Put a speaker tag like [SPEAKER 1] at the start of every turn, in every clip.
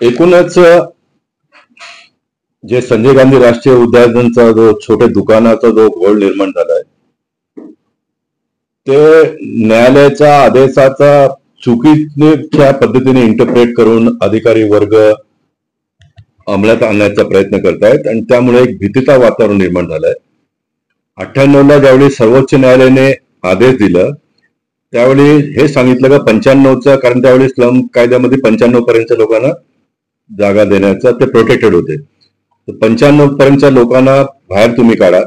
[SPEAKER 1] एकूणच जे संजय गांधी राष्ट्रीय उद्यानाचा जो छोट्या दुकानाचा जो घोळ निर्माण झालाय, ते न्यायालयाच्या आदेशाचा चुकीच्या पद्धतीने इंटरप्रेट करून अधिकारी वर्ग अंमलात आणण्याचा प्रयत्न करतायत आणि त्यामुळे एक भीतीचा वातावरण निर्माण झालंय. 98ला ज्यावेळी सर्वोच्च न्यायालयाने आदेश दिला त्यावेळी हे सांगितलं का 95चा, कारण त्यावेळी स्लम कायद्यामध्ये 95 पर्यंत लोकांना जागा देण्याचा ते प्रोटेक्टेड होते. 95 पर्यंतच्या लोकांना बाहेर तुम्ही काढा,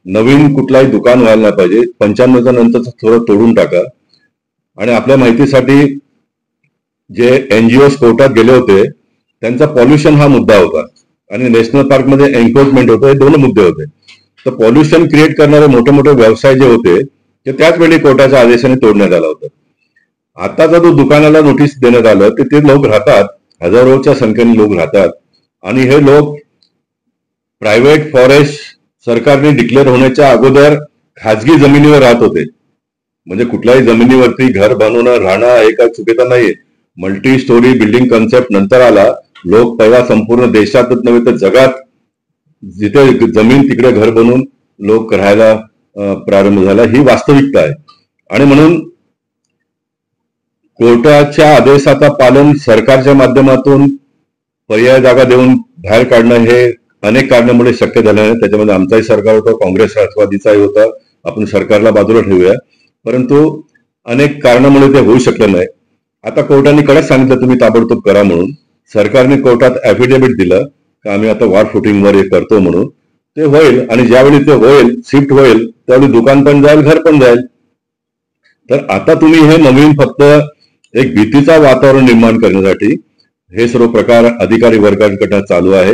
[SPEAKER 1] नवीन कुठलाही दुकान व्हायला नाही पाहिजे, 95च्या नंतर थोडं तोडून टाका. आणि आपल्या माहितीसाठी जे एनजीओ कोर्टात गेले होते त्यांचा पॉल्युशन हा मुद्दा होता आणि नॅशनल पार्कमध्ये एन्क्रोचमेंट होतं, हे दोन मुद्दे होते. तर पॉल्युशन क्रिएट करणारे मोठे मोठे व्यवसाय जे होते ते त्याच वेळी कोर्टाच्या आदेशाने तोडण्यात आलं होतं. आताचा जो दुकानाला नोटीस देण्यात आलं ते लोक राहतात, हजारोच्या संख्येने लोक राहतात आणि हे लोक प्रायव्हेट फॉरेस्ट सरकारने डिक्लेअर होण्याच्या अगोदर खाजगी जमिनीवर राहत होते. म्हणजे कुठल्याही जमिनीवरती घर बांधून राहणं हे काय चुकीचं नाहीये. मल्टी स्टोरी बिल्डिंग कन्सेप्ट नंतर आला. लोक पहिला संपूर्ण देशातच नव्हे तर जगात जिथे जमीन तिकडे घर बनवून लोक राहायला प्रारंभ झाला, ही वास्तविकता आहे. आणि म्हणून कोर्टाच्या आदेशाचा पालन सरकारच्या माध्यमातून पर्याय जागा देऊन बाहेर काढणं हे अनेक कारणामुळे शक्य झालं नाही. त्याच्यामध्ये आमचाही सरकार होता, काँग्रेस राष्ट्रवादीचाही होता, आपण सरकारला बाजूला ठेवूया, परंतु अनेक कारणामुळे ते होऊ शकलं नाही. आता कोर्टाने कडक सांगितलं तुम्ही ताबडतोब करा म्हणून. सरकारने कोर्टात ऍफिडेव्हिट दिलं की आम्ही आता वॉर फुटिंगवर हे करतो म्हणून. ते होईल आणि ज्यावेळी ते होईल, शिफ्ट होईल, त्यावेळी दुकान पण जाईल, घर पण जाईल. तर आता तुम्ही हे नवीन फक्त एक भीतीचा वातावरण निर्माण करण्यासाठी हे सर्व प्रकार अधिकारी वर्गांकडनं चालू आहे.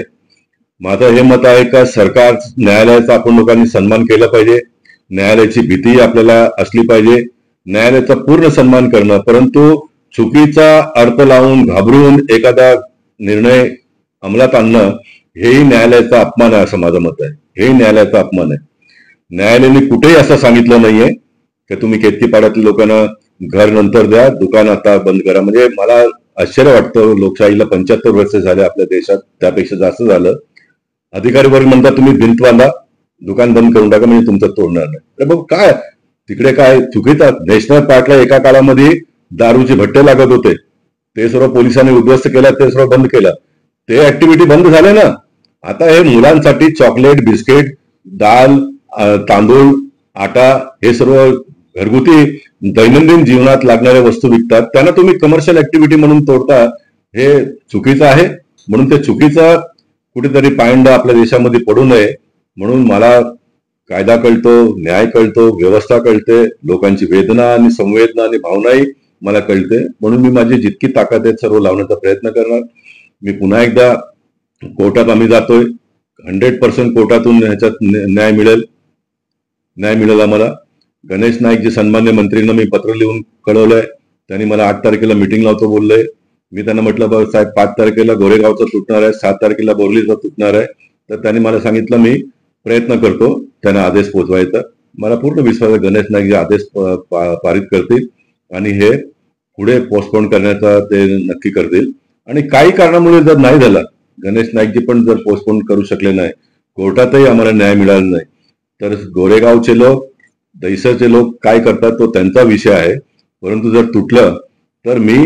[SPEAKER 1] माझं हे मत आहे का सरकार न्यायालयाचा आपण लोकांनी सन्मान केला पाहिजे, न्यायालयाची भीती आपल्याला असली पाहिजे, न्यायालयाचा पूर्ण सन्मान करणं, परंतु चुकीचा अर्थ लावून घाबरून एखादा निर्णय अंमलात आणणं हेही न्यायालयाचा अपमान आहे असं माझं मत आहे. हेही न्यायालयाचा अपमान आहे. न्यायालयाने कुठेही असं सांगितलं नाहीये की तुम्ही केतकीपाड्यातील लोकांना घर नंतर द्या, दुकान आता बंद करा. म्हणजे मला आश्चर्य वाटतं, लोकशाहीला 75 वर्ष झाले आपल्या देशात, त्यापेक्षा जास्त झालं. अधिकारी वर्ग म्हणतात तुम्ही भिंत बांधा, दुकान बंद करून टाका, म्हणजे तुमचं तोडणार नाही. तर बघ काय तिकडे काय चुकीचं. नॅशनल पार्कला एका काळामध्ये दारूचे भट्टे लागत होते, ते सर्व पोलिसांनी उद्ध्वस्त केलं, ते सर्व बंद केलं, ते ऍक्टिव्हिटी बंद झाले ना. आता हे मुलांसाठी चॉकलेट, बिस्किट, दाल, तांदूळ, आटा हे सर्व घरगुती दैनंदिन जीवनात लागणाऱ्या वस्तू विकतात, त्यांना तुम्ही कमर्शियल ऍक्टिव्हिटी म्हणून तोडता, हे चुकीचं आहे. म्हणून ते चुकीचा कुठेतरी पायंडा आपल्या देशामध्ये पडू नये म्हणून मला कायदा कळतो, न्याय कळतो, व्यवस्था कळते, लोकांची वेदना आणि संवेदना आणि भावनाही मला कळते. म्हणून मी माझी जितकी ताकद आहे सर्व लावण्याचा प्रयत्न करणार. मी पुन्हा एकदा कोर्टात आम्ही जातोय, 100% कोर्टातून ह्याच्यात न्याय मिळेल आम्हाला. गणेश नाईक जे सन्मान्य मंत्रींना मी पत्र लिहून कळवलंय, त्यांनी मला 8 तारखेला मीटिंग लावतो बोललंय. मी त्यांना म्हटलं बघ साहेब 5 तारखेला गोरेगावचं तुटणार आहे, 7 तारखेला बोरलीचं तुटणार आहे. तर त्यांनी मला सांगितलं मी प्रयत्न करतो त्यांना आदेश पोहोचवायचा. मला पूर्ण विश्वास आहे गणेश नाईक जे आदेश पारित करतील आणि हे पुढे पोस्टपोन करण्याचा ते नक्की करतील. आणि काही कारणामुळे जर नाही झाला, गणेश नाईकजी पण जर पोस्टपोन करू शकले नाही, कोर्टातही आम्हाला न्याय मिळाला नाही, तर गोरेगावचे लोक, दहिसरचे लोक काय करतात तो त्यांचा विषय आहे. परंतु जर तुटलं तर मी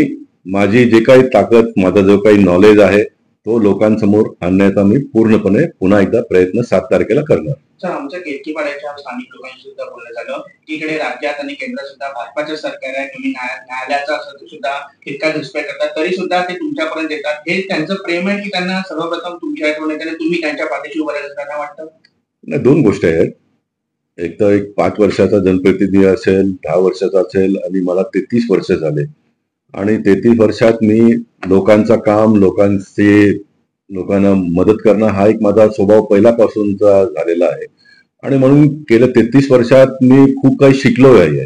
[SPEAKER 1] माझी जे काही ताकद, माझा जो काही नॉलेज आहे तो लोकांसमोर आणण्याचा मी पूर्णपणे पुन्हा एकदा प्रयत्न 7 तारखेला करणार.
[SPEAKER 2] सर, आमच्या केतकीपाड्याच्या स्थानिक लोकांशी सुद्धा बोलणं झालं की इकडे राज्यात आणि केंद्रात सुद्धा भाजपाचं सरकार आहे, तुम्ही न्यायालयाचा सुद्धा तितका रिस्पेक्ट करतात, तरी सुद्धा ते तुमच्यापर्यंत येतात. हे त्यांचं प्रेम आहे की त्यांना सर्वप्रथम तुमची आठवण येते आणि तुम्ही त्यांच्या पाठीशी उभं राहिलं, त्यांना वाटतं?
[SPEAKER 1] नाही, दोन गोष्टी आहेत. एक तर एक 5 वर्षाचा जनप्रतिनिधी असेल, 10 वर्षाचा असेल, आणि मला 33 वर्ष झाले आणि 33 वर्षात मी लोकांचा काम, लोकांना मदत करणं हा एक माझा स्वभाव पहिल्यापासूनचा झालेला आहे. आणि म्हणून गेल्या 33 वर्षात मी खूप काही शिकलो आहे.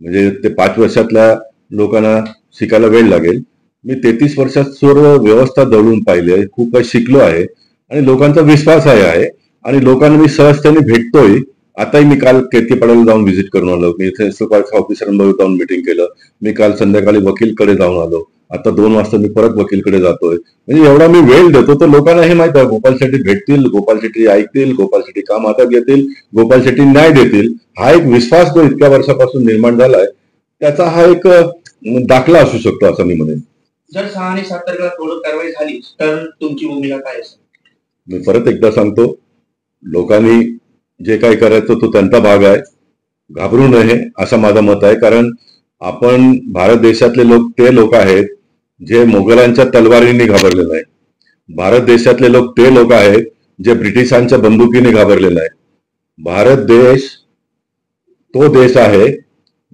[SPEAKER 1] म्हणजे ते 5 वर्षातल्या लोकांना शिकायला वेळ लागेल. मी 33 वर्षात सर्व व्यवस्था जवळून पाहिली आहे, खूप काही शिकलो आहे आणि लोकांचा विश्वास आहे आणि लोकांना मी सहजतेने भेटतोय. आताही मी काल केतकीपाड्याला जाऊन व्हिजिट करून आलो. मी इथे ऑफिसरांबरोबर जाऊन मिटिंग केलं. मी काल संध्याकाळी वकीलकडे जाऊन आलो. आता 2 वाजता मी परत वकीलकडे जातोय. म्हणजे एवढा मी वेळ देतो तर लोकांना हे माहित आहे गोपाल शेट्टी भेटतील, गोपाल शेट्टी ऐकतील, गोपाल शेट्टी काम हातात घेतील, गोपाल शेट्टी न्याय देतील. हा एक विश्वास जो इतक्या वर्षापासून निर्माण झालाय त्याचा हा एक दाखला असू शकतो असं मी म्हणेन.
[SPEAKER 2] जर 6 आणि 7 तारखेला तोडक कारवाई झाली तर तुमची भूमिका काय असेल?
[SPEAKER 1] मी परत एकदा सांगतो, लोकांनी जे काही करायचं तो त्यांचा भाग आहे, घाबरू नये असं माझं मत आहे. कारण आपण भारत देशातले लोक ते लोक आहेत जे मोगलांच्या तलवारीने घाबरले नाही. भारत देशातले लोक ते लोक आहेत जे ब्रिटिशांच्या बंदुकीने घाबरले नाही. भारत देश तो देश आहे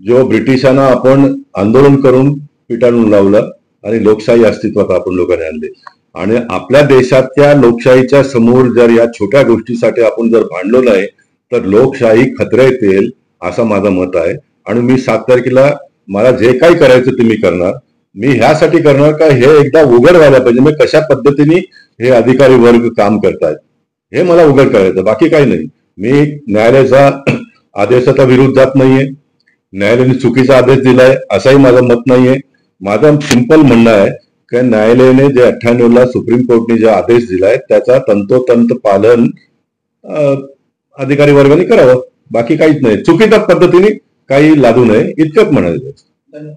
[SPEAKER 1] जो ब्रिटिशांना आपण आंदोलन करून पिटाळून लावलं आणि लोकशाही अस्तित्वात आपण लोकांनी आणली. आणि आपल्या देशाच्या लोकशाहीच्या समोर जर या छोट्या गोष्टीसाठी आपण जर भांडलो नाही तर लोकशाही खतऱ्यात येईल असं माझं मत आहे. आणि मी 7 तारखेला मला जे काही करायचं ते मी करणार. मी ह्यासाठी करणार का हे एकदा उघड व्हायला पाहिजे, मी कशा पद्धतीने हे अधिकारी वर्ग काम करतायत हे मला उघड करायचं, बाकी काही नाही. मी न्यायालयाचा आदेशाचा विरोध जात नाहीये, न्यायालयाने चुकीचा आदेश दिलाय असंही माझं मत नाहीये. माझं सिंपल म्हणणं आहे की न्यायालयाने जे 98ला सुप्रीम कोर्टने जे आदेश दिलाय त्याचा तंतोतंत पालन अधिकारी वर्गाने करावं, बाकी काहीच नाही. चुकीच्या पद्धतीने काही लादू नये इतकंच म्हणायचं.
[SPEAKER 2] धन्यवाद.